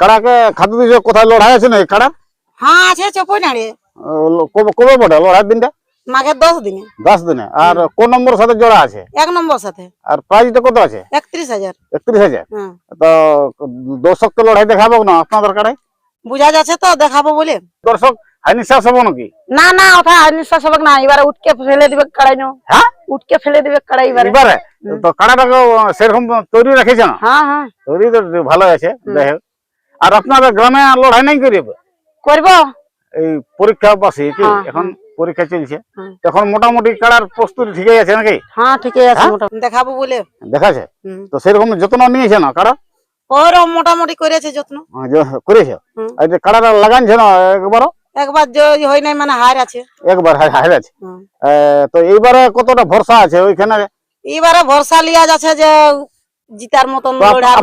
কাড়াকে খাদ্য দিয়েছে, কোথায় লড়াই আছে না এই কাড়া? হ্যাঁ আছে চপই নাড়িয়ে কবে বটে লড়াই দিনটা? মাঘের 10 দিনে। 10 দিনে। আর কোন নম্বর সাথে জোড়া আছে? 1 নম্বর সাথে। আর প্রাইজটা কত আছে? 31,000। 31,000। হ্যাঁ তো দর্শককে লড়াই দেখাবো না আপনাদের কাড়াই? বুঝা যাচ্ছে তো দেখাবো বলে। দর্শক হাই নিঃশ্বাস হবো নাকি? না না ওটা নিঃশ্বাস হবে না, এবারে উঠকে ফেলে দিবে কাড়াই নো। হ্যাঁ উঠকে ফেলে দিবে কাড়াই এবারে। এবারে তো কাড়াটাকে সেরকম তৈরি রেখেছে না? হ্যাঁ হ্যাঁ তৈরি তো ভালো আছে। যাই হোক, আর আপনাদের গ্রামে লড়াই নাই করিবে করব। এই পরীক্ষা পাশে কি হ্যাঁ, এখন পরীক্ষা চলছে, হ্যাঁ। এখন মোটামুটি কাড়ার প্রস্তুতি ঠিকই আছে নাকি? হ্যাঁ ঠিকই আছে মোটামুটি দেখাবো বলে। দেখাছে তো সেরকম যত্ন নিয়েছে না কাড়া? ওর মোটামুটি করেছে যত্ন। করেছে। আর যে কাড়াটা লাগানছে না একবারও? একবার হয় নাই মানে হার আছে। একবার হারে আছে। তো এইবারে কতটা ভরসা আছে ওইখানে? এবারে ভরসা লিয়া যাচ্ছে যে জিতার মতন তো লড়ার